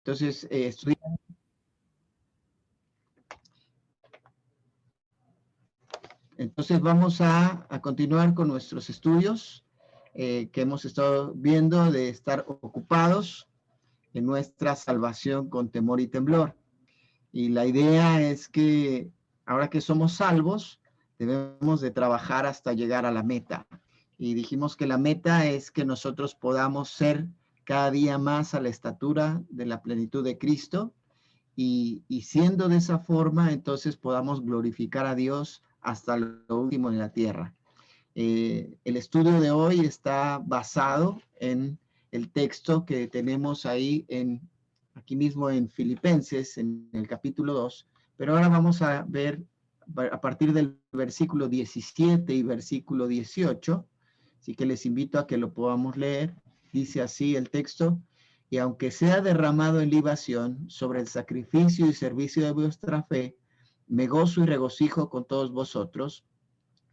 Entonces, vamos a continuar con nuestros estudios que hemos estado viendo de estar ocupados en nuestra salvación con temor y temblor. Y la idea es que ahora que somos salvos, debemos de trabajar hasta llegar a la meta. Y dijimos que la meta es que nosotros podamos ser cada día más a la estatura de la plenitud de Cristo y siendo de esa forma, entonces podamos glorificar a Dios hasta lo último en la tierra. El estudio de hoy está basado en el texto que tenemos ahí aquí mismo en Filipenses, en el capítulo 2, pero ahora vamos a ver a partir del versículo 17 y versículo 18, así que les invito a que lo podamos leer. Dice así el texto: y aunque sea derramado en libación sobre el sacrificio y servicio de vuestra fe, me gozo y regocijo con todos vosotros,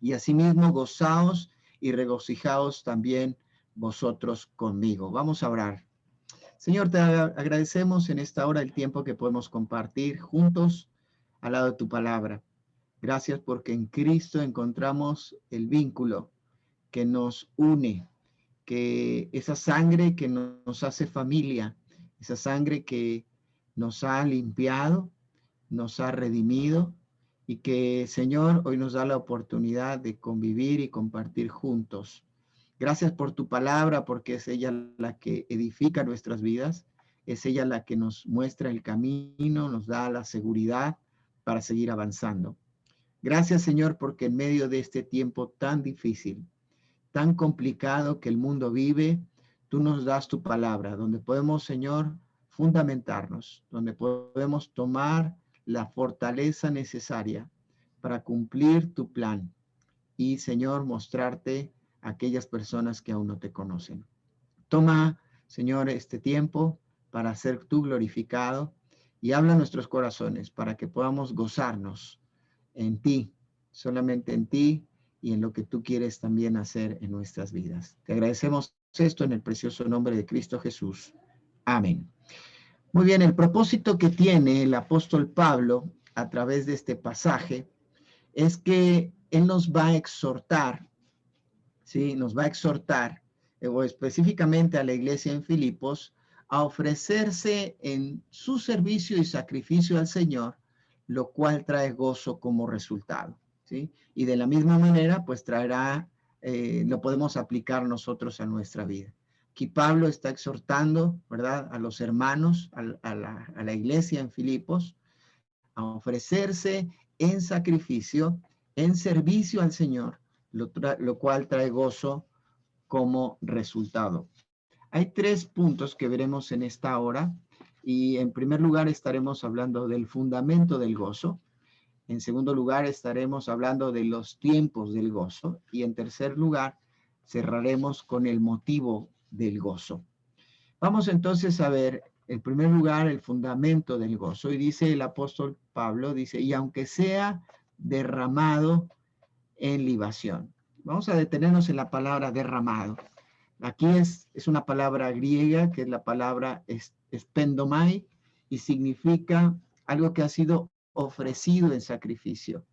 y asimismo gozaos y regocijaos también vosotros conmigo. Vamos a orar. Señor, te agradecemos en esta hora el tiempo que podemos compartir juntos al lado de tu palabra. Gracias porque en Cristo encontramos el vínculo que nos une, que esa sangre que nos hace familia, esa sangre que nos ha limpiado, nos ha redimido y que, Señor, hoy nos da la oportunidad de convivir y compartir juntos. Gracias por tu palabra, porque es ella la que edifica nuestras vidas, es ella la que nos muestra el camino, nos da la seguridad para seguir avanzando. Gracias, Señor, porque en medio de este tiempo tan difícil, tan complicado que el mundo vive, tú nos das tu palabra, donde podemos, Señor, fundamentarnos, donde podemos tomar la fortaleza necesaria para cumplir tu plan y, Señor, mostrarte a aquellas personas que aún no te conocen. Toma, Señor, este tiempo para ser tú glorificado y habla a nuestros corazones para que podamos gozarnos en ti, solamente en ti y en lo que tú quieres también hacer en nuestras vidas. Te agradecemos esto en el precioso nombre de Cristo Jesús. Amén. Muy bien, el propósito que tiene el apóstol Pablo a través de este pasaje es que él nos va a exhortar, ¿sí? Nos va a exhortar, o específicamente a la iglesia en Filipos, a ofrecerse en su servicio y sacrificio al Señor, lo cual trae gozo como resultado, ¿sí? Y de la misma manera, pues traerá, lo podemos aplicar nosotros a nuestra vida. Aquí Pablo está exhortando, ¿verdad?, a los hermanos, a la iglesia en Filipos, a ofrecerse en sacrificio, en servicio al Señor, lo cual trae gozo como resultado. Hay 3 puntos que veremos en esta hora, y en primer lugar estaremos hablando del fundamento del gozo. En segundo lugar estaremos hablando de los tiempos del gozo, y en tercer lugar cerraremos con el motivo del gozo. Vamos entonces a ver, en primer lugar, el fundamento del gozo. Y dice el apóstol Pablo, dice, y aunque sea derramado en libación. Vamos a detenernos en la palabra derramado. Aquí es una palabra griega, que es la palabra espendomai, y significa algo que ha sido ofrecido en sacrificio.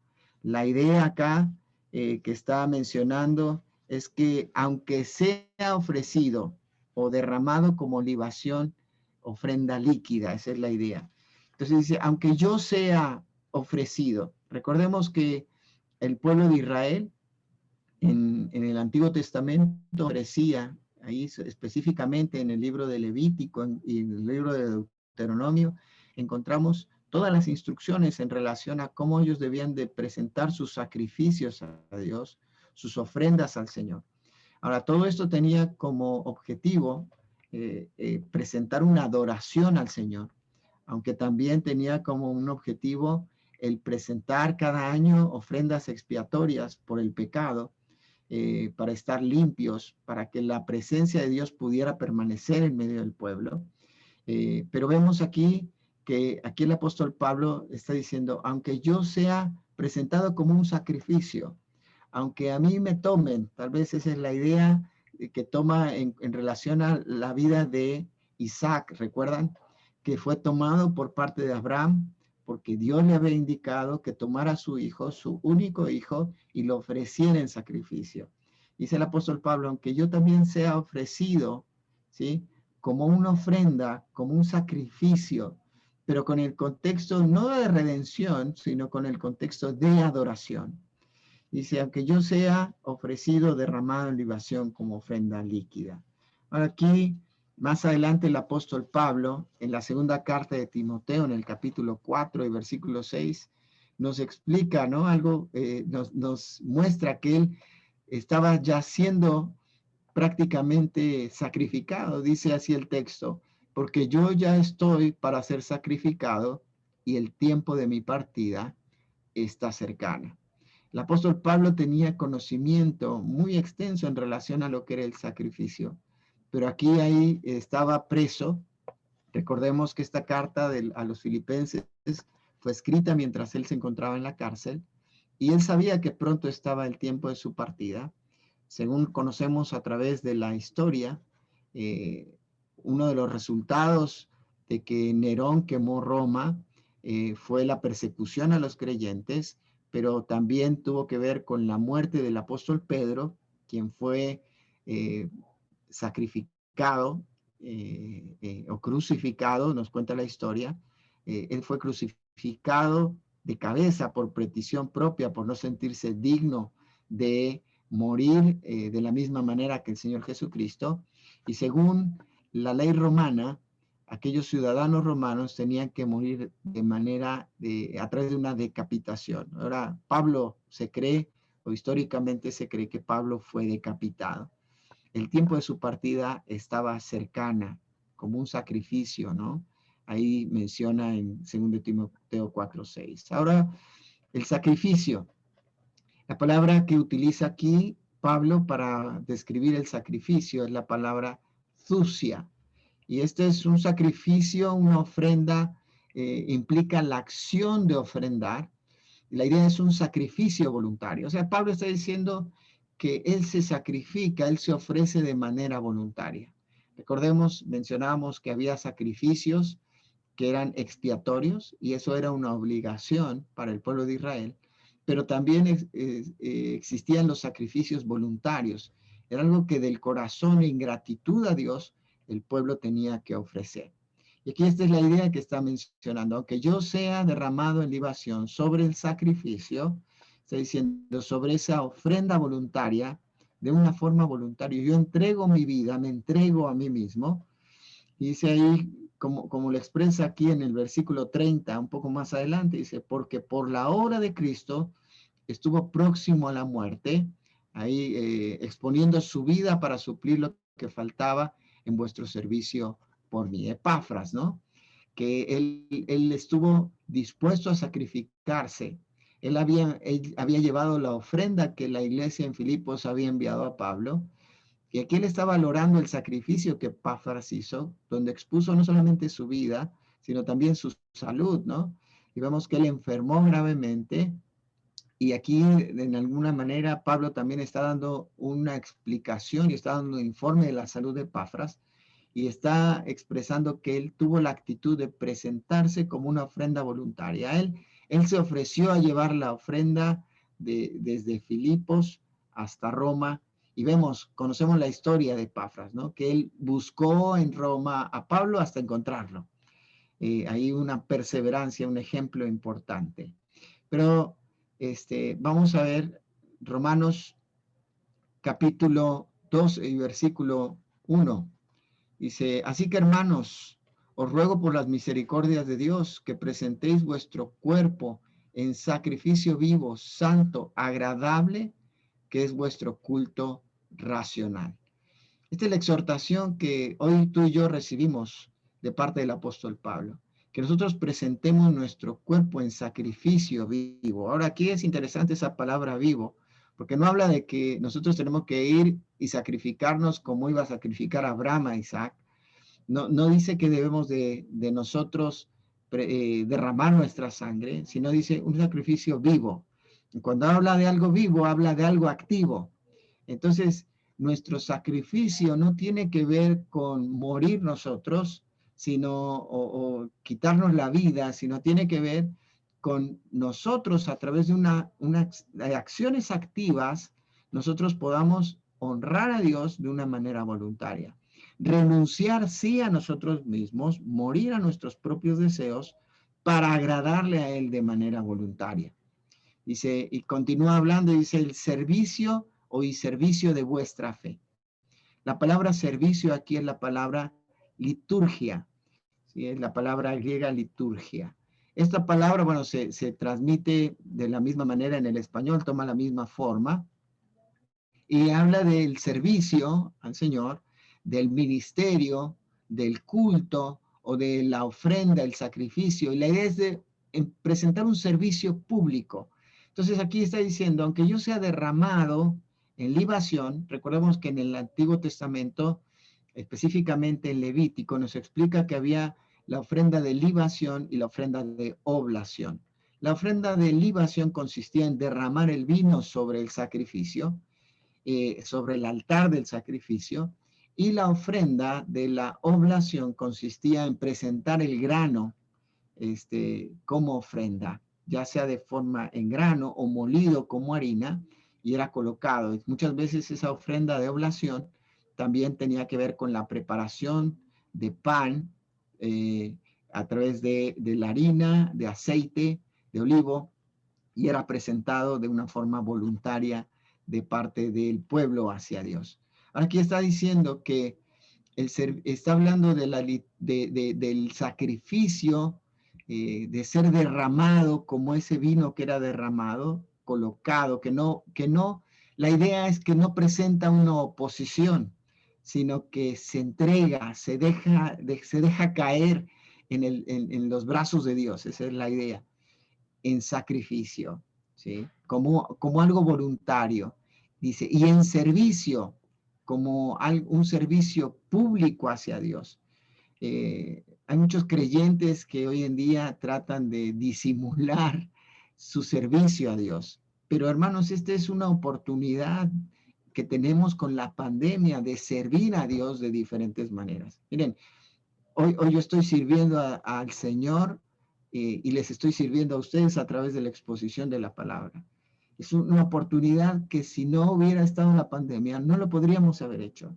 La idea acá que está mencionando es que aunque sea ofrecido o derramado como libación, ofrenda líquida, esa es la idea. Entonces dice, aunque yo sea ofrecido, recordemos que el pueblo de Israel en el Antiguo Testamento ofrecía, ahí específicamente en el libro de Levítico y en el libro de Deuteronomio, encontramos todas las instrucciones en relación a cómo ellos debían de presentar sus sacrificios a Dios, sus ofrendas al Señor. Ahora, todo esto tenía como objetivo presentar una adoración al Señor, aunque también tenía como un objetivo el presentar cada año ofrendas expiatorias por el pecado, para estar limpios, para que la presencia de Dios pudiera permanecer en medio del pueblo. Pero vemos aquí que aquí el apóstol Pablo está diciendo, aunque yo sea presentado como un sacrificio, aunque a mí me tomen, tal vez esa es la idea que toma en relación a la vida de Isaac, ¿recuerdan? que fue tomado por parte de Abraham, porque Dios le había indicado que tomara a su hijo, su único hijo, y lo ofreciera en sacrificio. Dice el apóstol Pablo, aunque yo también sea ofrecido, ¿sí?, como una ofrenda, como un sacrificio, pero con el contexto no de redención, sino con el contexto de adoración. Dice, aunque yo sea ofrecido, derramado en libación como ofrenda líquida. Ahora aquí, más adelante, el apóstol Pablo, en la segunda carta de Timoteo, en el capítulo 4 y versículo 6, nos explica, ¿no? Algo, nos muestra que él estaba ya siendo prácticamente sacrificado, dice así el texto, porque yo ya estoy para ser sacrificado y el tiempo de mi partida está cercana. El apóstol Pablo tenía conocimiento muy extenso en relación a lo que era el sacrificio, pero aquí ahí estaba preso. Recordemos que esta carta a los filipenses fue escrita mientras él se encontraba en la cárcel y él sabía que pronto estaba el tiempo de su partida. Según conocemos a través de la historia, uno de los resultados de que Nerón quemó Roma fue la persecución a los creyentes, pero también tuvo que ver con la muerte del apóstol Pedro, quien fue sacrificado o crucificado, nos cuenta la historia. Él fue crucificado de cabeza por petición propia, por no sentirse digno de morir de la misma manera que el Señor Jesucristo. Y según la ley romana, aquellos ciudadanos romanos tenían que morir a través de una decapitación. Ahora, Pablo se cree, o históricamente se cree que Pablo fue decapitado. El tiempo de su partida estaba cercana, como un sacrificio, ¿no? Ahí menciona en 2 Timoteo 4:6. Ahora, el sacrificio. La palabra que utiliza aquí Pablo para describir el sacrificio es la palabra zusia. Y este es un sacrificio, una ofrenda, implica la acción de ofrendar. La idea es un sacrificio voluntario. O sea, Pablo está diciendo que él se sacrifica, él se ofrece de manera voluntaria. Recordemos, mencionábamos que había sacrificios que eran expiatorios y eso era una obligación para el pueblo de Israel, pero también existían los sacrificios voluntarios. Era algo que del corazón en gratitud a Dios el pueblo tenía que ofrecer. Y aquí esta es la idea que está mencionando, aunque yo sea derramado en libación sobre el sacrificio, está diciendo sobre esa ofrenda voluntaria, de una forma voluntaria. Yo entrego mi vida, me entrego a mí mismo. Y dice ahí, como lo expresa aquí en el versículo 30, un poco más adelante, dice, porque por la obra de Cristo estuvo próximo a la muerte, ahí exponiendo su vida para suplir lo que faltaba en vuestro servicio por mí. Epafras, ¿no? Que él estuvo dispuesto a sacrificarse. Él había llevado la ofrenda que la iglesia en Filipos había enviado a Pablo. Y aquí él está valorando el sacrificio que Epafras hizo, donde expuso no solamente su vida, sino también su salud, ¿no? Y vemos que él enfermó gravemente. Y aquí, en alguna manera, Pablo también está dando una explicación y está dando un informe de la salud de Epafras y está expresando que él tuvo la actitud de presentarse como una ofrenda voluntaria. Él se ofreció a llevar la ofrenda desde Filipos hasta Roma y conocemos la historia de Epafras, ¿no? Que él buscó en Roma a Pablo hasta encontrarlo. Hay una perseverancia, un ejemplo importante. Pero vamos a ver Romanos capítulo 2 y versículo 1. Dice, así que hermanos, os ruego por las misericordias de Dios que presentéis vuestro cuerpo en sacrificio vivo, santo, agradable, que es vuestro culto racional. Esta es la exhortación que hoy tú y yo recibimos de parte del apóstol Pablo, que nosotros presentemos nuestro cuerpo en sacrificio vivo. Ahora aquí es interesante esa palabra vivo, porque no habla de que nosotros tenemos que ir y sacrificarnos como iba a sacrificar Abraham a Isaac. No dice que debemos de nosotros derramar nuestra sangre, sino dice un sacrificio vivo. Y cuando habla de algo vivo, habla de algo activo. Entonces, nuestro sacrificio no tiene que ver con morir nosotros, sino, o quitarnos la vida, sino tiene que ver con nosotros a través de de acciones activas, nosotros podamos honrar a Dios de una manera voluntaria. Renunciar sí a nosotros mismos, morir a nuestros propios deseos para agradarle a Él de manera voluntaria. Dice, y continúa hablando, dice, el servicio y servicio de vuestra fe. La palabra servicio aquí es la palabra liturgia, ¿sí? Es la palabra griega liturgia. Esta palabra, bueno, se transmite de la misma manera en el español, toma la misma forma, y habla del servicio al Señor, del ministerio, del culto o de la ofrenda, el sacrificio. Y la idea es de presentar un servicio público. Entonces aquí está diciendo, aunque yo sea derramado en libación, recordemos que en el Antiguo Testamento, específicamente en Levítico, nos explica que había la ofrenda de libación y la ofrenda de oblación. La ofrenda de libación consistía en derramar el vino sobre el sacrificio, sobre el altar del sacrificio, y la ofrenda de la oblación consistía en presentar el grano como ofrenda, ya sea de forma en grano o molido como harina, y era colocado. Muchas veces esa ofrenda de oblación también tenía que ver con la preparación de pan a través de la harina, de aceite, de olivo, y era presentado de una forma voluntaria de parte del pueblo hacia Dios. Ahora aquí está diciendo que está hablando del sacrificio, de ser derramado como ese vino que era derramado, colocado, la idea es que no presenta una oposición, sino que se entrega, se deja caer en los brazos de Dios, esa es la idea, en sacrificio, ¿sí? Como algo voluntario, dice, y en servicio, como un servicio público hacia Dios. Hay muchos creyentes que hoy en día tratan de disimular su servicio a Dios, pero hermanos, esta es una oportunidad que tenemos con la pandemia de servir a Dios de diferentes maneras. Miren, hoy yo estoy sirviendo al Señor y les estoy sirviendo a ustedes a través de la exposición de la palabra. Es una oportunidad que si no hubiera estado la pandemia, no lo podríamos haber hecho.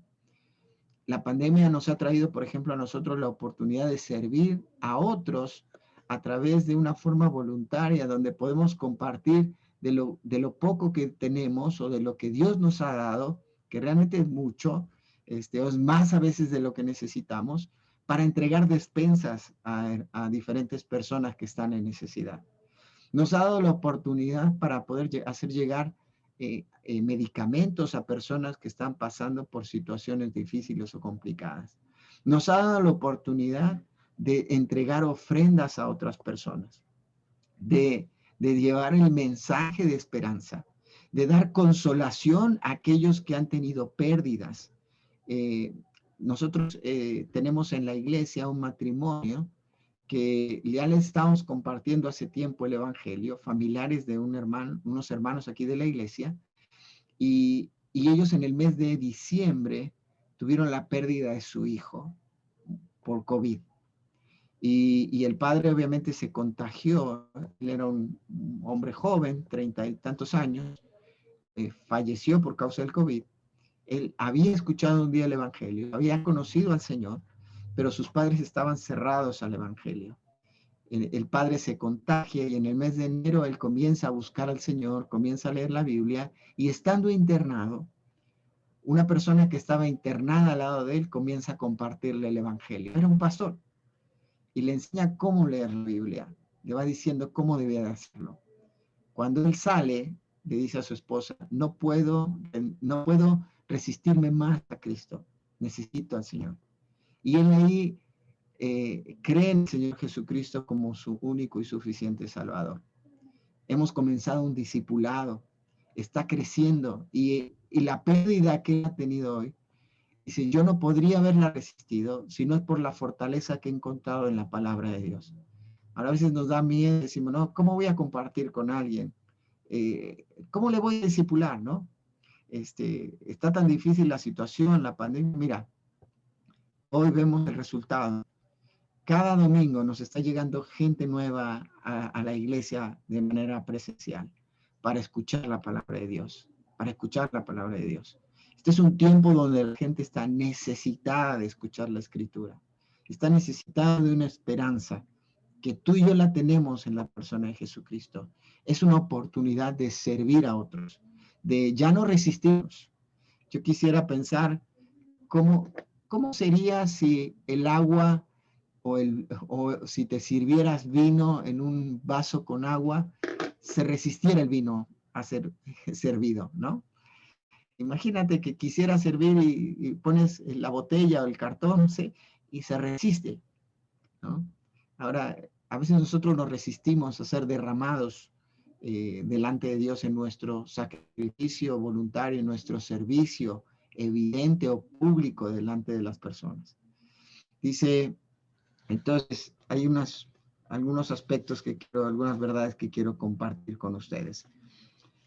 La pandemia nos ha traído, por ejemplo, a nosotros la oportunidad de servir a otros a través de una forma voluntaria, donde podemos compartir de lo poco que tenemos o de lo que Dios nos ha dado, que realmente es mucho, o es más a veces de lo que necesitamos, para entregar despensas a diferentes personas que están en necesidad. Nos ha dado la oportunidad para poder hacer llegar medicamentos a personas que están pasando por situaciones difíciles o complicadas. Nos ha dado la oportunidad de entregar ofrendas a otras personas, de llevar el mensaje de esperanza, de dar consolación a aquellos que han tenido pérdidas. Nosotros tenemos en la iglesia un matrimonio que ya les estamos compartiendo hace tiempo el evangelio, familiares de unos hermanos aquí de la iglesia, y ellos en el mes de diciembre tuvieron la pérdida de su hijo por COVID. Y el padre obviamente se contagió, él era un hombre joven, 30 y tantos años, falleció por causa del COVID. Él había escuchado un día el evangelio, había conocido al Señor, pero sus padres estaban cerrados al evangelio. El padre se contagia y en el mes de enero él comienza a buscar al Señor, comienza a leer la Biblia y estando internado, una persona que estaba internada al lado de él comienza a compartirle el evangelio. Era un pastor y le enseña cómo leer la Biblia, le va diciendo cómo debía de hacerlo. Cuando él sale, le dice a su esposa, no puedo resistirme más a Cristo, necesito al Señor. Y él ahí cree en el Señor Jesucristo como su único y suficiente Salvador. Hemos comenzado un discipulado, está creciendo y la pérdida que ha tenido hoy, dice, yo no podría haberla resistido si no es por la fortaleza que he encontrado en la palabra de Dios. Ahora a veces nos da miedo, decimos, no, ¿cómo voy a compartir con alguien? ¿Cómo le voy a discipular, no? Está tan difícil la situación, la pandemia. Mira, hoy vemos el resultado. cada domingo nos está llegando gente nueva a la iglesia de manera presencial para escuchar la palabra de Dios, para escuchar la palabra de Dios. Este es un tiempo donde la gente está necesitada de escuchar la escritura, está necesitada de una esperanza que tú y yo la tenemos en la persona de Jesucristo. Es una oportunidad de servir a otros, de ya no resistirnos. Yo quisiera pensar cómo sería si el agua o si te sirvieras vino en un vaso con agua, se resistiera el vino a ser servido, ¿no? Imagínate que quisiera servir y pones la botella o el cartón, ¿sí? Y se resiste, ¿no? Ahora, a veces nosotros nos resistimos a ser derramados delante de Dios en nuestro sacrificio voluntario, en nuestro servicio evidente o público delante de las personas. Dice, entonces, hay algunos aspectos algunas verdades que quiero compartir con ustedes.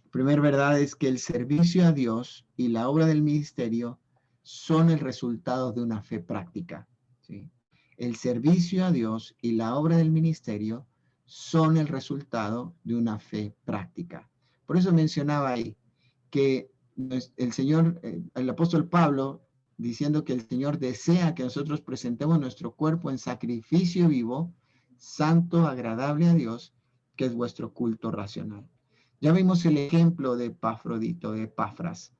La primera verdad es que el servicio a Dios y la obra del ministerio son el resultado de una fe práctica, ¿sí? El servicio a Dios y la obra del ministerio son el resultado de una fe práctica. Por eso mencionaba ahí que el Señor, el apóstol Pablo, diciendo que el Señor desea que nosotros presentemos nuestro cuerpo en sacrificio vivo, santo, agradable a Dios, que es vuestro culto racional. Ya vimos el ejemplo de Epafrodito, de Epafras,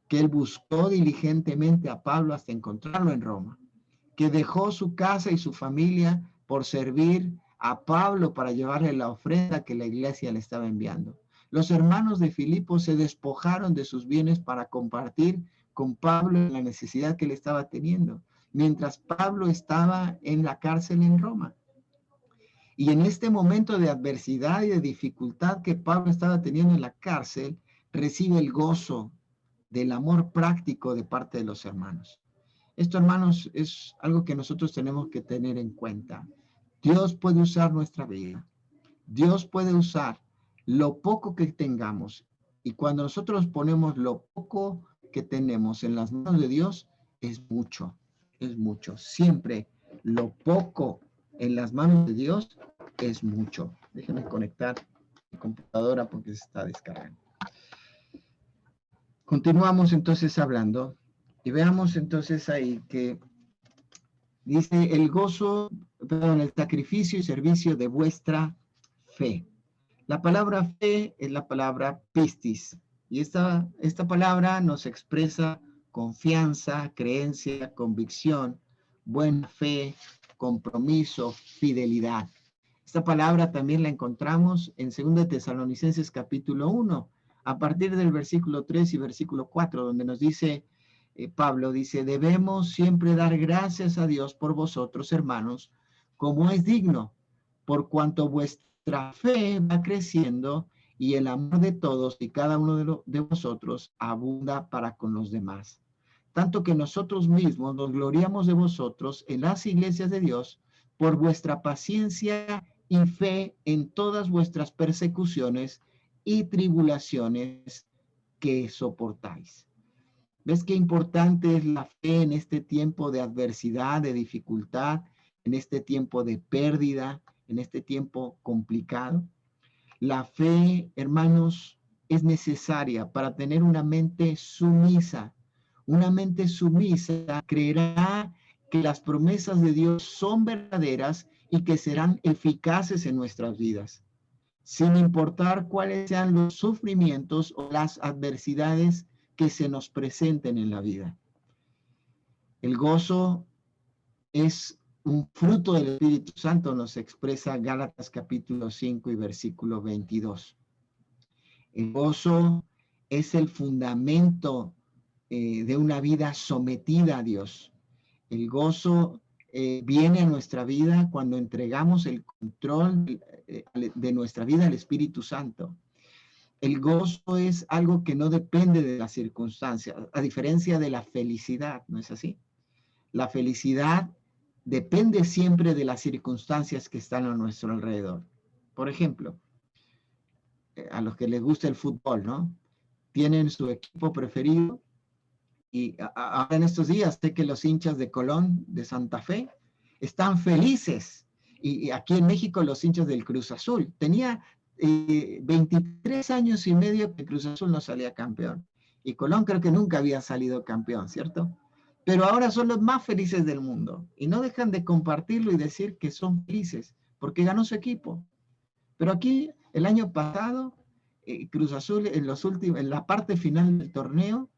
que él buscó diligentemente a Pablo hasta encontrarlo en Roma, que dejó su casa y su familia por servir a Pablo para llevarle la ofrenda que la iglesia le estaba enviando. Los hermanos de Filipo se despojaron de sus bienes para compartir con Pablo en la necesidad que le estaba teniendo, mientras Pablo estaba en la cárcel en Roma. Y en este momento de adversidad y de dificultad que Pablo estaba teniendo en la cárcel, recibe el gozo del amor práctico de parte de los hermanos. Esto, hermanos, es algo que nosotros tenemos que tener en cuenta. Dios puede usar nuestra vida. Dios puede usar lo poco que tengamos. Y cuando nosotros ponemos lo poco que tenemos en las manos de Dios, es mucho, es mucho. Siempre lo poco en las manos de Dios es mucho. Déjenme conectar mi computadora porque se está descargando. Continuamos entonces hablando y veamos entonces ahí que dice el sacrificio y servicio de vuestra fe. La palabra fe es la palabra pistis y esta palabra nos expresa confianza, creencia, convicción, buena fe, compromiso, fidelidad. Esta palabra también la encontramos en 2 Tesalonicenses capítulo 1, a partir del versículo 3 y versículo 4, donde nos dice, Pablo dice, debemos siempre dar gracias a Dios por vosotros, hermanos, como es digno, por cuanto vuestra fe va creciendo y el amor de todos y cada uno de vosotros abunda para con los demás. Tanto que nosotros mismos nos gloriamos de vosotros en las iglesias de Dios por vuestra paciencia y fe en todas vuestras persecuciones y tribulaciones que soportáis. ¿Ves qué importante es la fe en este tiempo de adversidad, de dificultad, en este tiempo de pérdida, en este tiempo complicado? La fe, hermanos, es necesaria para tener una mente sumisa. Una mente sumisa creerá que las promesas de Dios son verdaderas y que serán eficaces en nuestras vidas, sin importar cuáles sean los sufrimientos o las adversidades que se nos presenten en la vida. El gozo es un fruto del Espíritu Santo, nos expresa Gálatas capítulo 5 y versículo 22. El gozo es el fundamento de una vida sometida a Dios. El gozo viene a nuestra vida cuando entregamos el control de nuestra vida al Espíritu Santo. El gozo es algo que no depende de las circunstancias, a diferencia de la felicidad, ¿no es así? La felicidad depende siempre de las circunstancias que están a nuestro alrededor. Por ejemplo, a los que les gusta el fútbol, ¿no? Tienen su equipo preferido y ahora en estos días sé que los hinchas de Colón, de Santa Fe, están felices. Y aquí en México los hinchas del Cruz Azul. Tenía 23 años y medio que Cruz Azul no salía campeón. Y Colón creo que nunca había salido campeón, ¿cierto? Pero ahora son los más felices del mundo. Y no dejan de compartirlo y decir que son felices, porque ganó su equipo. Pero aquí, el año pasado, Cruz Azul en la parte final del torneo,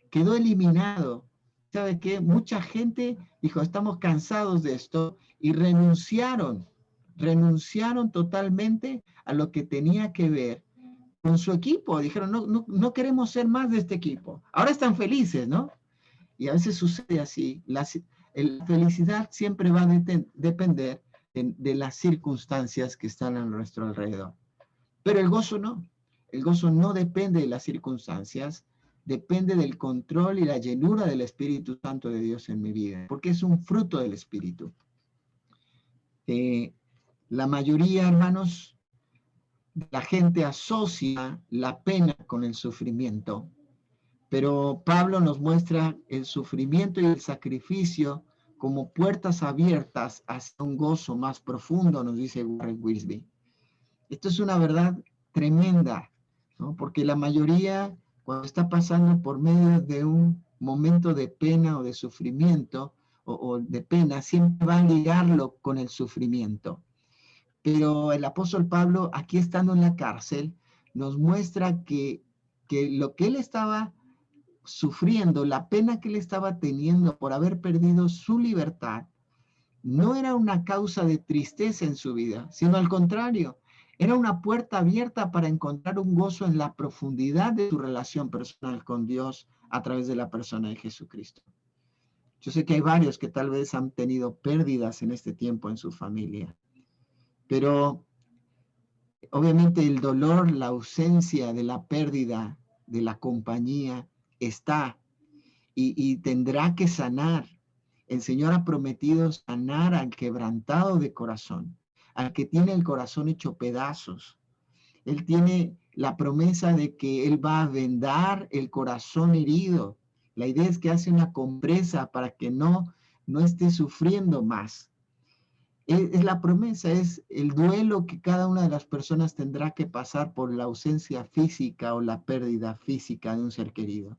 quedó eliminado. ¿Sabe qué? Mucha gente dijo, estamos cansados de esto, y renunciaron totalmente a lo que tenía que ver con su equipo. Dijeron, no queremos ser más de este equipo. Ahora están felices, ¿no? Y a veces sucede así. La felicidad siempre va a depender de las circunstancias que están a nuestro alrededor. Pero el gozo no. El gozo no depende de las circunstancias, depende del control y la llenura del Espíritu Santo de Dios en mi vida, porque es un fruto del Espíritu. La mayoría, hermanos, la gente asocia la pena con el sufrimiento, pero Pablo nos muestra el sufrimiento y el sacrificio como puertas abiertas hacia un gozo más profundo, nos dice Warren Wiersbe. Esto es una verdad tremenda, ¿no? Porque la mayoría, cuando está pasando por medio de un momento de pena o de sufrimiento o de pena, siempre va a ligarlo con el sufrimiento. Pero el apóstol Pablo, aquí estando en la cárcel, nos muestra que lo que él estaba sufriendo, la pena que él estaba teniendo por haber perdido su libertad, no era una causa de tristeza en su vida, sino al contrario, era una puerta abierta para encontrar un gozo en la profundidad de su relación personal con Dios a través de la persona de Jesucristo. Yo sé que hay varios que tal vez han tenido pérdidas en este tiempo en su familia, pero obviamente el dolor, la ausencia de la pérdida de la compañía está y tendrá que sanar. El Señor ha prometido sanar al quebrantado de corazón, al que tiene el corazón hecho pedazos. Él tiene la promesa de que Él va a vendar el corazón herido. La idea es que hace una compresa para que no esté sufriendo más. Es la promesa, es el duelo que cada una de las personas tendrá que pasar por la ausencia física o la pérdida física de un ser querido.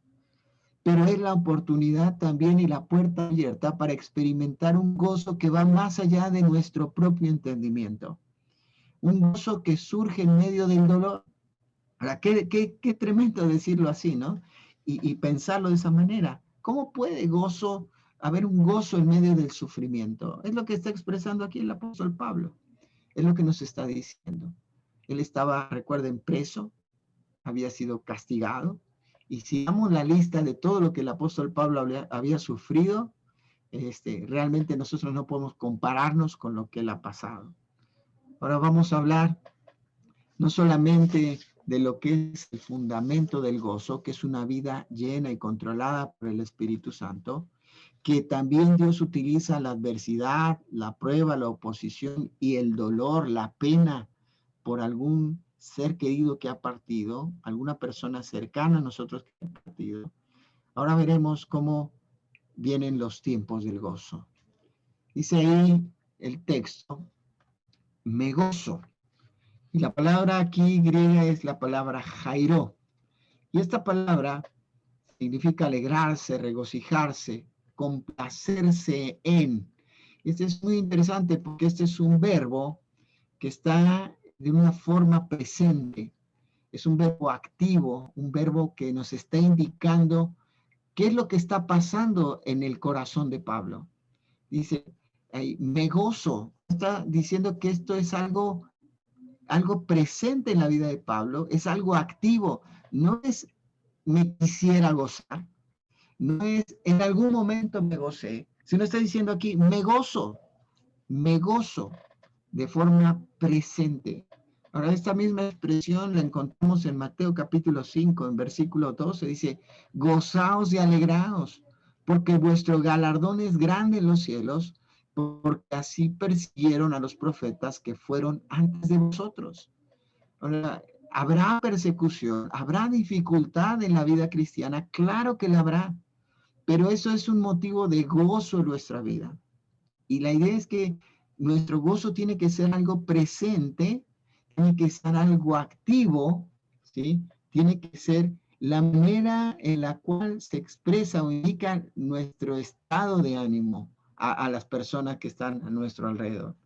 Pero es la oportunidad también y la puerta abierta para experimentar un gozo que va más allá de nuestro propio entendimiento. Un gozo que surge en medio del dolor. Ahora, qué tremendo decirlo así, ¿no? Y pensarlo de esa manera. ¿Cómo puede haber un gozo en medio del sufrimiento? Es lo que está expresando aquí el apóstol Pablo. Es lo que nos está diciendo. Él estaba, recuerden, preso, había sido castigado. Y si damos la lista de todo lo que el apóstol Pablo había sufrido, realmente nosotros no podemos compararnos con lo que él ha pasado. Ahora vamos a hablar no solamente de lo que es el fundamento del gozo, que es una vida llena y controlada por el Espíritu Santo, que también Dios utiliza la adversidad, la prueba, la oposición y el dolor, la pena por algún ser querido que ha partido, alguna persona cercana a nosotros que ha partido. Ahora veremos cómo vienen los tiempos del gozo. Dice ahí el texto, me gozo. Y la palabra aquí griega es la palabra jairo. Y esta palabra significa alegrarse, regocijarse, complacerse en. Este es muy interesante porque este es un verbo que está de una forma presente. Es un verbo activo, un verbo que nos está indicando qué es lo que está pasando en el corazón de Pablo. Dice, me gozo. Está diciendo que esto es algo presente en la vida de Pablo, es algo activo. No es me quisiera gozar, no es en algún momento me gocé, sino está diciendo aquí, me gozo de forma presente. Ahora, esta misma expresión la encontramos en Mateo capítulo 5, en versículo 12, dice, gozaos y alegraos, porque vuestro galardón es grande en los cielos, porque así persiguieron a los profetas que fueron antes de vosotros. Ahora, ¿habrá persecución? ¿Habrá dificultad en la vida cristiana? Claro que la habrá, pero eso es un motivo de gozo en nuestra vida. Y la idea es que nuestro gozo tiene que ser algo presente, tiene que ser algo activo, ¿sí? Tiene que ser la manera en la cual se expresa o indica nuestro estado de ánimo a las personas que están a nuestro alrededor.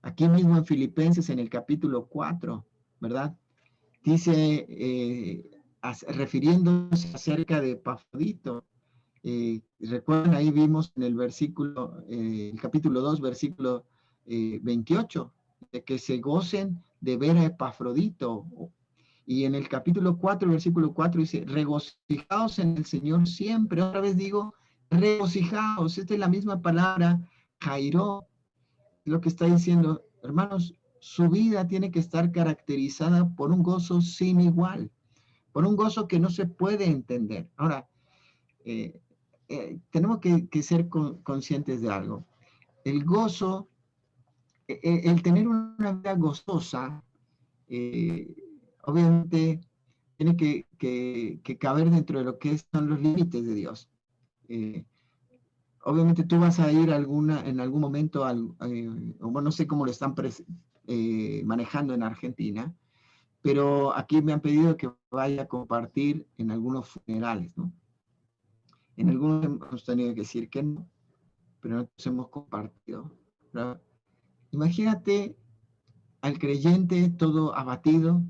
Aquí mismo en Filipenses, en el capítulo 4, ¿verdad? Dice, refiriéndose acerca de Epafrodito, recuerden, ahí vimos en el capítulo 2, versículo 28, de que se gocen de ver a Epafrodito. Y en el capítulo 4, versículo 4 dice, regocijaos en el Señor siempre. Otra vez digo, regocijaos. Esta es la misma palabra, Jairo, lo que está diciendo, hermanos, su vida tiene que estar caracterizada por un gozo sin igual, por un gozo que no se puede entender. Ahora, tenemos que ser conscientes de algo. El gozo, el tener una vida gozosa, obviamente tiene que caber dentro de lo que son los límites de Dios. Obviamente tú vas a ir en algún momento, o no sé cómo lo están manejando en Argentina, pero aquí me han pedido que vaya a compartir en algunos funerales, ¿no? En algunos hemos tenido que decir que no, pero nosotros hemos compartido, ¿verdad? Imagínate al creyente todo abatido,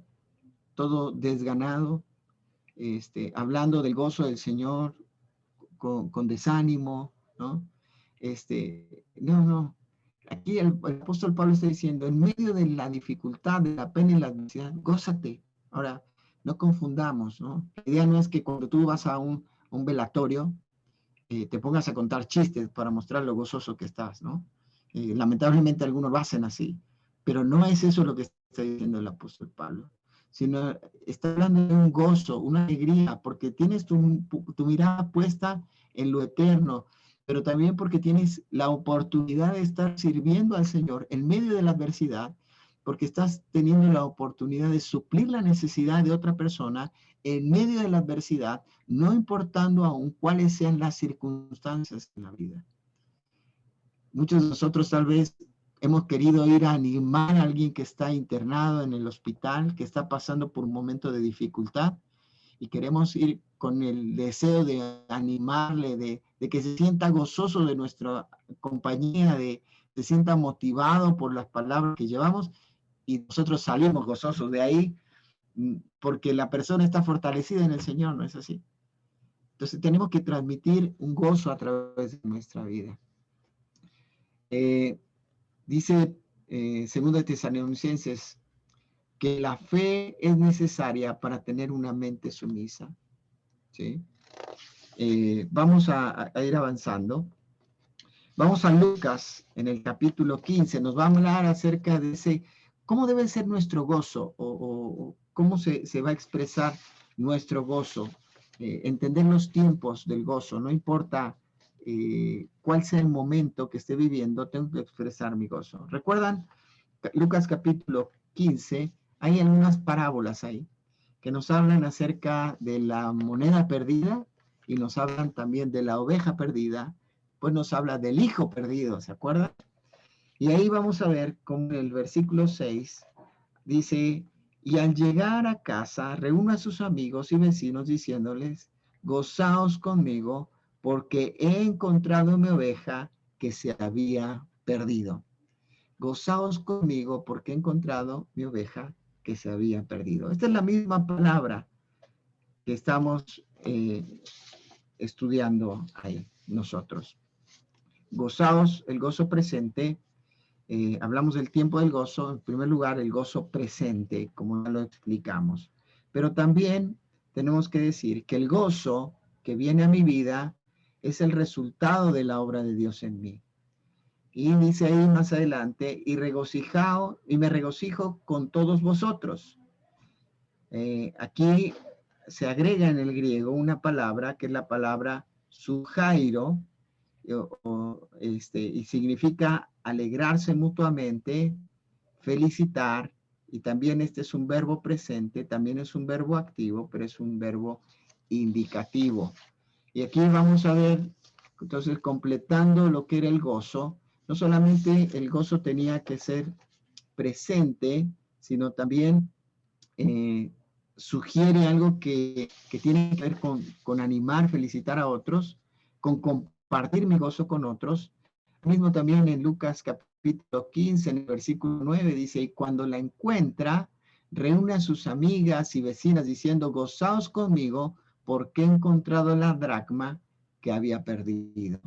todo desganado, hablando del gozo del Señor con desánimo, ¿no? No. Aquí el apóstol Pablo está diciendo, en medio de la dificultad, de la pena y la adversidad, gózate. Ahora, no confundamos, ¿no? La idea no es que cuando tú vas a un velatorio, te pongas a contar chistes para mostrar lo gozoso que estás, ¿no? Lamentablemente algunos lo hacen así, pero no es eso lo que está diciendo el apóstol Pablo, sino está hablando de un gozo, una alegría, porque tienes tu mirada puesta en lo eterno, pero también porque tienes la oportunidad de estar sirviendo al Señor en medio de la adversidad, porque estás teniendo la oportunidad de suplir la necesidad de otra persona en medio de la adversidad, no importando aún cuáles sean las circunstancias en la vida. Muchos de nosotros tal vez hemos querido ir a animar a alguien que está internado en el hospital, que está pasando por un momento de dificultad, y queremos ir con el deseo de animarle, de que se sienta gozoso de nuestra compañía, de se sienta motivado por las palabras que llevamos, y nosotros salimos gozosos de ahí porque la persona está fortalecida en el Señor, ¿no es así? Entonces tenemos que transmitir un gozo a través de nuestra vida. Dice 2 Tesalonicenses que la fe es necesaria para tener una mente sumisa, ¿sí? Vamos a ir avanzando. Vamos a Lucas en el capítulo 15, nos va a hablar acerca de cómo debe ser nuestro gozo o cómo se va a expresar nuestro gozo. Entender los tiempos del gozo, no importa cuál sea el momento que esté viviendo, tengo que expresar mi gozo. ¿Recuerdan? Lucas capítulo 15, hay algunas parábolas ahí que nos hablan acerca de la moneda perdida y nos hablan también de la oveja perdida, pues nos habla del hijo perdido, ¿se acuerdan? Y ahí vamos a ver cómo en el versículo 6 dice, y al llegar a casa reúne a sus amigos y vecinos diciéndoles, gozaos conmigo porque he encontrado mi oveja que se había perdido. Gozaos conmigo porque he encontrado mi oveja que se había perdido. Esta es la misma palabra que estamos estudiando ahí nosotros. Gozaos, el gozo presente. Hablamos del tiempo del gozo, en primer lugar, el gozo presente, como ya lo explicamos. Pero también tenemos que decir que el gozo que viene a mi vida es el resultado de la obra de Dios en mí. Y dice ahí más adelante, y me regocijo con todos vosotros. Aquí se agrega en el griego una palabra que es la palabra sujairo, y significa alegrarse mutuamente, felicitar, y también este es un verbo presente, también es un verbo activo, pero es un verbo indicativo. Y aquí vamos a ver, entonces, completando lo que era el gozo, no solamente el gozo tenía que ser presente, sino también sugiere algo que tiene que ver con animar, felicitar a otros, con compartir mi gozo con otros. Mismo también en Lucas capítulo 15, en el versículo 9, dice, y cuando la encuentra, reúne a sus amigas y vecinas diciendo, gozaos conmigo porque he encontrado la dracma que había perdido.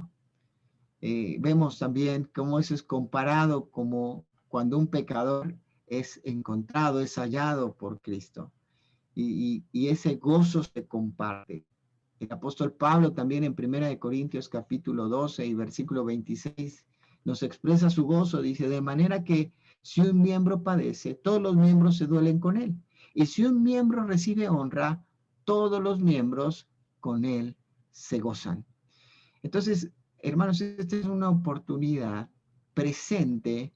Vemos también cómo eso es comparado como cuando un pecador es encontrado, es hallado por Cristo. Y ese gozo se comparte. El apóstol Pablo también en 1 Corintios capítulo 12 y versículo 26 nos expresa su gozo. Dice, de manera que si un miembro padece, todos los miembros se duelen con él. Y si un miembro recibe honra, todos los miembros con él se gozan. Entonces, hermanos, esta es una oportunidad presente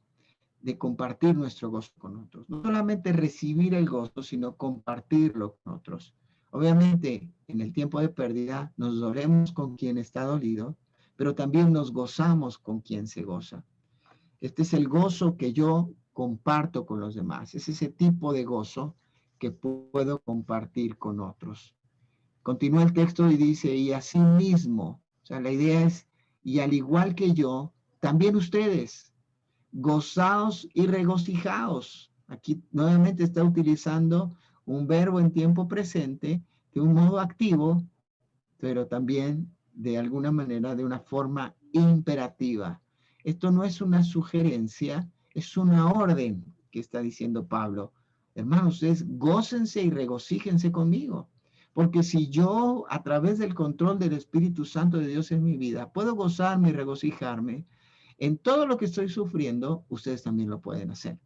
de compartir nuestro gozo con otros. No solamente recibir el gozo, sino compartirlo con otros. Obviamente, en el tiempo de pérdida, nos dolemos con quien está dolido, pero también nos gozamos con quien se goza. Este es el gozo que yo comparto con los demás. Es ese tipo de gozo que puedo compartir con otros. Continúa el texto y dice, y así mismo, o sea, la idea es, y al igual que yo, también ustedes, gozaos y regocijaos. Aquí nuevamente está utilizando un verbo en tiempo presente de un modo activo, pero también de alguna manera de una forma imperativa. Esto no es una sugerencia, es una orden que está diciendo Pablo. Hermanos, ustedes gócense y regocíjense conmigo. Porque si yo, a través del control del Espíritu Santo de Dios en mi vida, puedo gozarme y regocijarme, en todo lo que estoy sufriendo, ustedes también lo pueden hacer.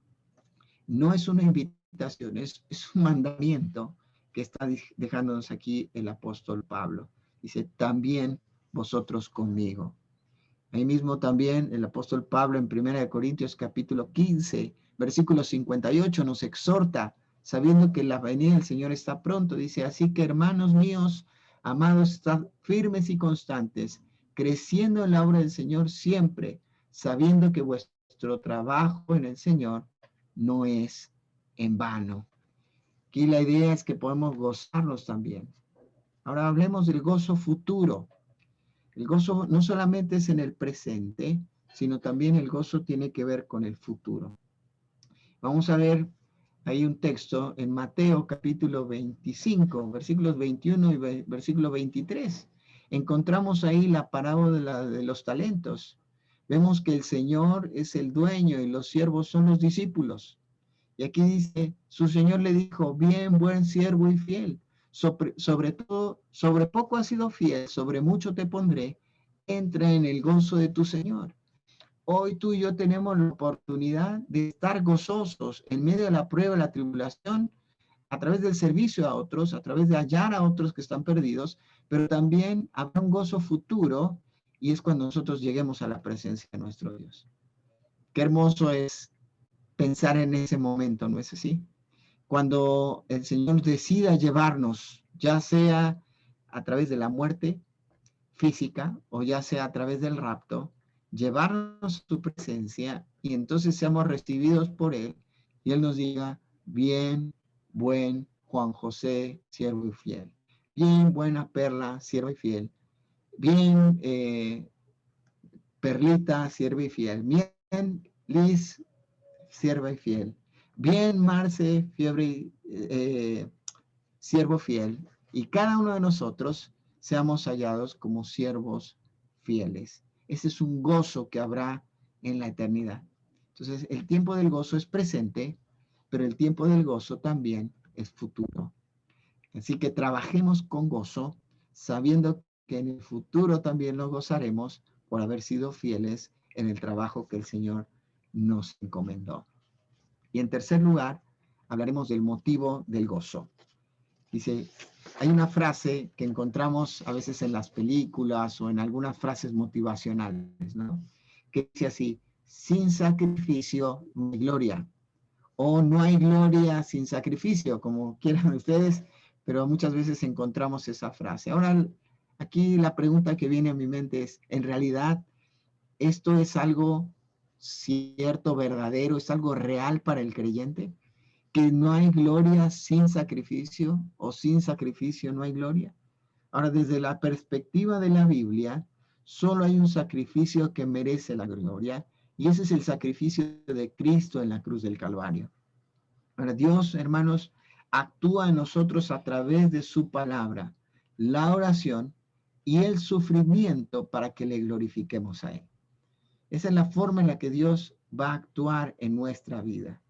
No es una invitación, es un mandamiento que está dejándonos aquí el apóstol Pablo. Dice, también vosotros conmigo. Ahí mismo también el apóstol Pablo en 1 Corintios capítulo 15, versículo 58 nos exhorta, sabiendo que la venida del Señor está pronto. Dice, así que hermanos míos, amados, estad firmes y constantes, creciendo en la obra del Señor siempre, sabiendo que vuestro trabajo en el Señor no es en vano. Aquí la idea es que podemos gozarnos también. Ahora hablemos del gozo futuro. El gozo no solamente es en el presente, sino también el gozo tiene que ver con el futuro. Vamos a ver, hay un texto en Mateo capítulo 25, versículos 21 y versículo 23. Encontramos ahí la parábola de los talentos. Vemos que el Señor es el dueño y los siervos son los discípulos. Y aquí dice, su Señor le dijo, bien, buen siervo y fiel. Sobre poco has sido fiel, sobre mucho te pondré, entra en el gozo de tu Señor. Hoy tú y yo tenemos la oportunidad de estar gozosos en medio de la prueba, la tribulación, a través del servicio a otros, a través de hallar a otros que están perdidos, pero también habrá un gozo futuro y es cuando nosotros lleguemos a la presencia de nuestro Dios. Qué hermoso es pensar en ese momento, ¿no es así? Cuando el Señor decida llevarnos, ya sea a través de la muerte física o ya sea a través del rapto, llevarnos a su presencia y entonces seamos recibidos por Él y Él nos diga, bien, buen Juan José, siervo y fiel. Bien, buena Perla, sierva y fiel. Bien, Perlita, sierva y fiel. Bien, Liz, sierva y fiel. Bien, Marce, siervo fiel. Y cada uno de nosotros seamos hallados como siervos fieles. Ese es un gozo que habrá en la eternidad. Entonces, el tiempo del gozo es presente, pero el tiempo del gozo también es futuro. Así que trabajemos con gozo, sabiendo que en el futuro también nos gozaremos por haber sido fieles en el trabajo que el Señor nos encomendó. Y en tercer lugar, hablaremos del motivo del gozo. Dice, hay una frase que encontramos a veces en las películas o en algunas frases motivacionales, ¿no? Que dice así, sin sacrificio no hay gloria, o no hay gloria sin sacrificio, como quieran ustedes, pero muchas veces encontramos esa frase. Ahora, aquí la pregunta que viene a mi mente es, ¿en realidad esto es algo cierto, verdadero, es algo real para el creyente, que no hay gloria sin sacrificio o sin sacrificio no hay gloria. Ahora, desde la perspectiva de la Biblia, solo hay un sacrificio que merece la gloria y ese es el sacrificio de Cristo en la cruz del Calvario. Ahora, Dios, hermanos, actúa en nosotros a través de su palabra, la oración y el sufrimiento para que le glorifiquemos a Él. Esa es la forma en la que Dios va a actuar en nuestra vida.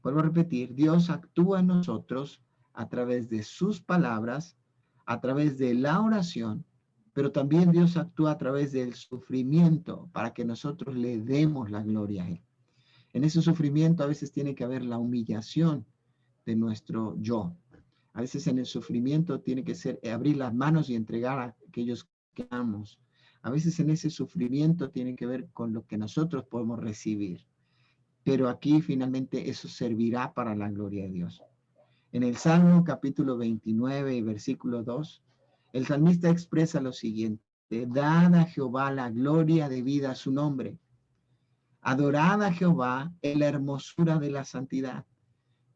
Vuelvo a repetir, Dios actúa en nosotros a través de sus palabras, a través de la oración, pero también Dios actúa a través del sufrimiento para que nosotros le demos la gloria a Él. En ese sufrimiento a veces tiene que haber la humillación de nuestro yo. A veces en el sufrimiento tiene que ser abrir las manos y entregar a aquellos que amamos. A veces en ese sufrimiento tiene que ver con lo que nosotros podemos recibir. Pero aquí finalmente eso servirá para la gloria de Dios. En el Salmo capítulo 29, versículo 2, el salmista expresa lo siguiente: dad a Jehová la gloria debida a su nombre. Adorad a Jehová en la hermosura de la santidad.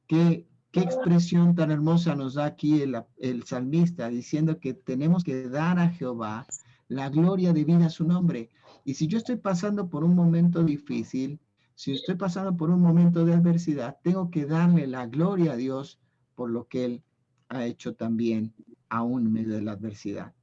¿Qué expresión tan hermosa nos da aquí el salmista diciendo que tenemos que dar a Jehová la gloria debida a su nombre? Y si yo estoy pasando por un momento difícil, si estoy pasando por un momento de adversidad, tengo que darle la gloria a Dios por lo que Él ha hecho también aún en medio de la adversidad.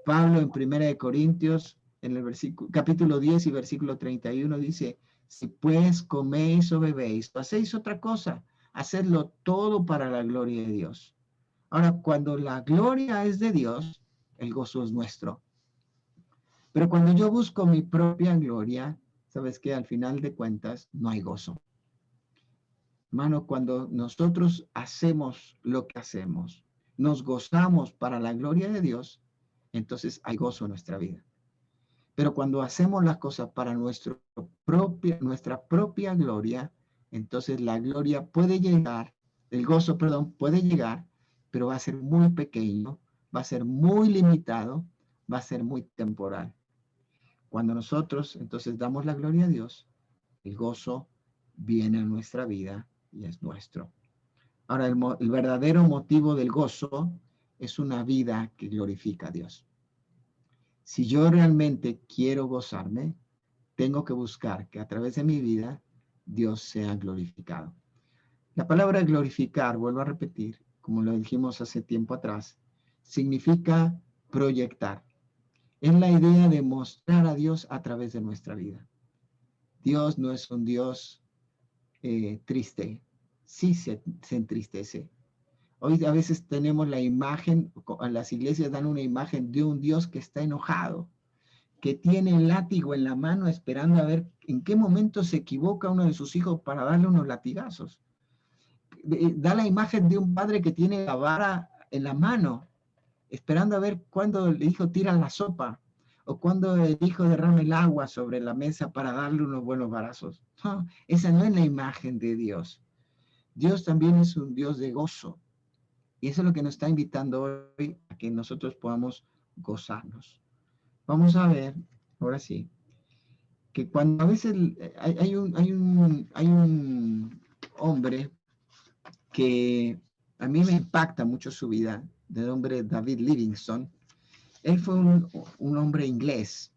Pablo en 1 Corintios, en el capítulo 10 y versículo 31 dice: si pues coméis o bebéis, o hacéis otra cosa, hacedlo todo para la gloria de Dios. Ahora, cuando la gloria es de Dios, el gozo es nuestro. Pero cuando yo busco mi propia gloria, ¿sabes qué? Al final de cuentas, no hay gozo. Hermano, cuando nosotros hacemos lo que hacemos, nos gozamos para la gloria de Dios, entonces hay gozo en nuestra vida. Pero cuando hacemos las cosas para nuestra propia gloria, entonces la gloria puede llegar, el gozo, perdón, puede llegar, pero va a ser muy pequeño, va a ser muy limitado, va a ser muy temporal. Cuando nosotros entonces damos la gloria a Dios, el gozo viene a nuestra vida y es nuestro. Ahora, el verdadero motivo del gozo es una vida que glorifica a Dios. Si yo realmente quiero gozarme, tengo que buscar que a través de mi vida Dios sea glorificado. La palabra glorificar, vuelvo a repetir, como lo dijimos hace tiempo atrás, significa proyectar. Es la idea de mostrar a Dios a través de nuestra vida. Dios no es un Dios triste, sí se entristece. Hoy a veces tenemos la imagen, las iglesias dan una imagen de un Dios que está enojado, que tiene el látigo en la mano esperando a ver en qué momento se equivoca uno de sus hijos para darle unos latigazos. Da la imagen de un padre que tiene la vara en la mano, esperando a ver cuándo el hijo tira la sopa o cuándo el hijo derrama el agua sobre la mesa para darle unos buenos varazos. No, esa no es la imagen de Dios. Dios también es un Dios de gozo. Y eso es lo que nos está invitando hoy a que nosotros podamos gozarnos. Vamos a ver, ahora sí, que cuando a veces hay un hombre que a mí me impacta mucho su vida, de nombre David Livingstone. Él fue un hombre inglés,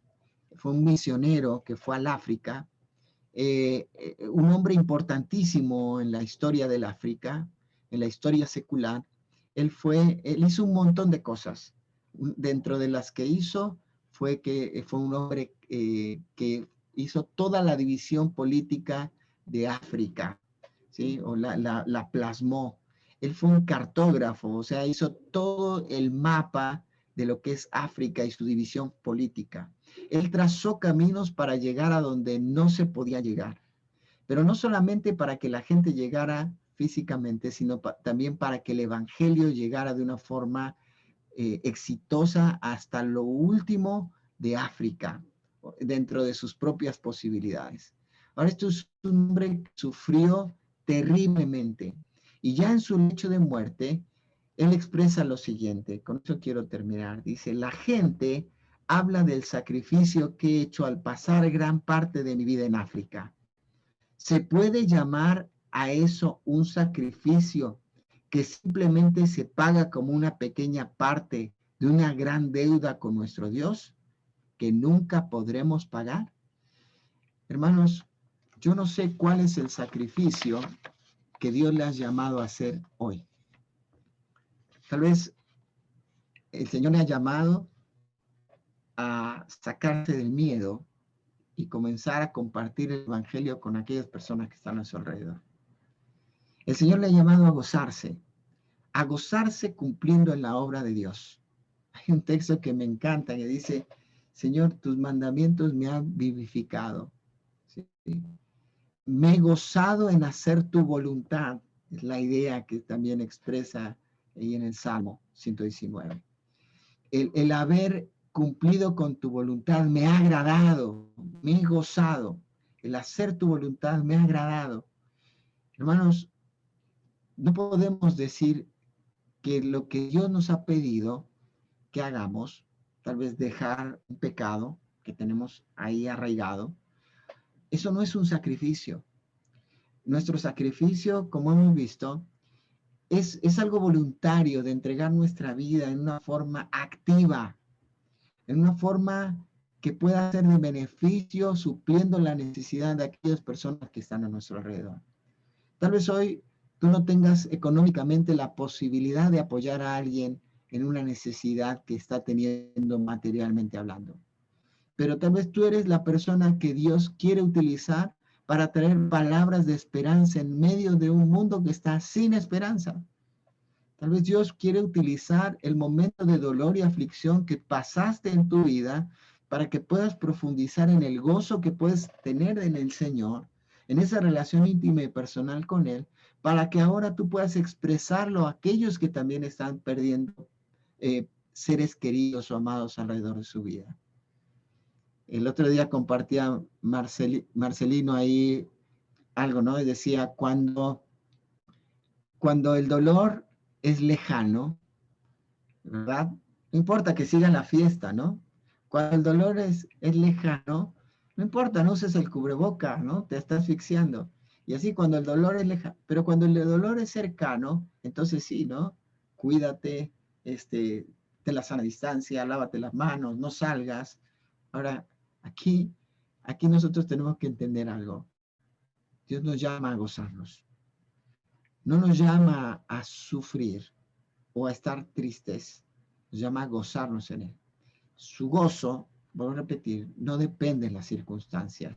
fue un misionero que fue al África, un hombre importantísimo en la historia del África, en la historia secular. Él hizo un montón de cosas. Dentro de las que hizo fue que fue un hombre que hizo toda la división política de África, ¿sí? O la plasmó. Él fue un cartógrafo, o sea, hizo todo el mapa de lo que es África y su división política. Él trazó caminos para llegar a donde no se podía llegar, pero no solamente para que la gente llegara físicamente, sino también para que el evangelio llegara de una forma exitosa hasta lo último de África, dentro de sus propias posibilidades. Ahora, esto es un hombre que sufrió terriblemente y ya en su lecho de muerte, él expresa lo siguiente, con eso quiero terminar, dice: la gente habla del sacrificio que he hecho al pasar gran parte de mi vida en África. ¿Se puede llamar a eso un sacrificio que simplemente se paga como una pequeña parte de una gran deuda con nuestro Dios que nunca podremos pagar? Hermanos, yo no sé cuál es el sacrificio que Dios le ha llamado a hacer hoy. Tal vez el Señor le ha llamado a sacarse del miedo y comenzar a compartir el Evangelio con aquellas personas que están a su alrededor. El Señor le ha llamado a gozarse cumpliendo en la obra de Dios. Hay un texto que me encanta que dice, Señor, tus mandamientos me han vivificado. ¿Sí? Me he gozado en hacer tu voluntad. Es la idea que también expresa ahí en el Salmo 119. El haber cumplido con tu voluntad me ha agradado, me he gozado. El hacer tu voluntad me ha agradado. Hermanos, no podemos decir que lo que Dios nos ha pedido que hagamos, tal vez dejar un pecado que tenemos ahí arraigado, eso no es un sacrificio. Nuestro sacrificio, como hemos visto, es algo voluntario de entregar nuestra vida en una forma activa, en una forma que pueda ser de beneficio, supliendo la necesidad de aquellas personas que están a nuestro alrededor. Tal vez hoy tú no tengas económicamente la posibilidad de apoyar a alguien en una necesidad que está teniendo materialmente hablando. Pero tal vez tú eres la persona que Dios quiere utilizar para traer palabras de esperanza en medio de un mundo que está sin esperanza. Tal vez Dios quiere utilizar el momento de dolor y aflicción que pasaste en tu vida para que puedas profundizar en el gozo que puedes tener en el Señor, en esa relación íntima y personal con Él, para que ahora tú puedas expresarlo a aquellos que también están perdiendo seres queridos o amados alrededor de su vida. El otro día compartía Marcelino ahí algo, ¿no? Y decía, cuando el dolor es lejano, ¿verdad? No importa que siga la fiesta, ¿no? Cuando el dolor es lejano, no importa, no uses el cubreboca, ¿no? Te está asfixiando. Y así cuando el dolor es lejano, pero cuando el dolor es cercano, entonces sí, ¿no? Cuídate, ten la sana distancia, lávate las manos, no salgas. Ahora, aquí nosotros tenemos que entender algo. Dios nos llama a gozarnos. No nos llama a sufrir o a estar tristes. Nos llama a gozarnos en Él. Su gozo, vuelvo a repetir, no depende de las circunstancias.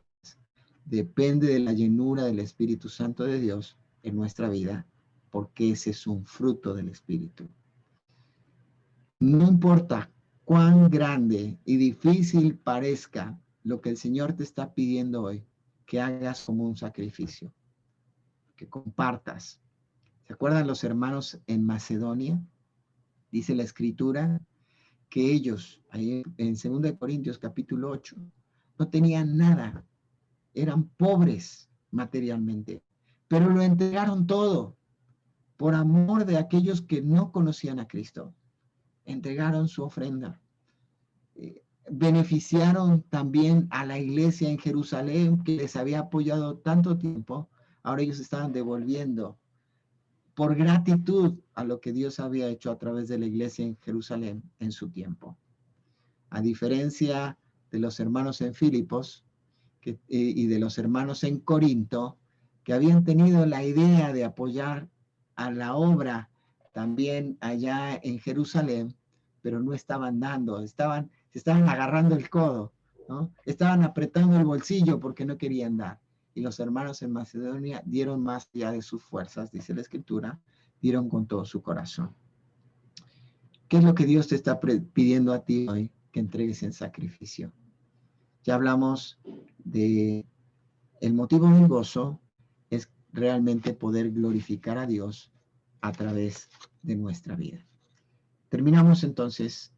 Depende de la llenura del Espíritu Santo de Dios en nuestra vida, porque ese es un fruto del Espíritu. No importa cuán grande y difícil parezca lo que el Señor te está pidiendo hoy, que hagas como un sacrificio, que compartas. ¿Se acuerdan los hermanos en Macedonia? Dice la Escritura que ellos, ahí en 2 Corintios capítulo 8, no tenían nada, eran pobres materialmente, pero lo entregaron todo por amor de aquellos que no conocían a Cristo. Entregaron su ofrenda. Beneficiaron también a la iglesia en Jerusalén que les había apoyado tanto tiempo. Ahora ellos estaban devolviendo por gratitud a lo que Dios había hecho a través de la iglesia en Jerusalén en su tiempo. A diferencia de los hermanos en Filipos y de los hermanos en Corinto, que habían tenido la idea de apoyar a la obra también allá en Jerusalén, pero no estaban dando, se estaban agarrando el codo, ¿no? Estaban apretando el bolsillo porque no querían dar. Y los hermanos en Macedonia dieron más allá de sus fuerzas, dice la Escritura, dieron con todo su corazón. ¿Qué es lo que Dios te está pidiendo a ti hoy que entregues en sacrificio? Ya hablamos de el motivo del gozo es realmente poder glorificar a Dios a través de nuestra vida. Terminamos entonces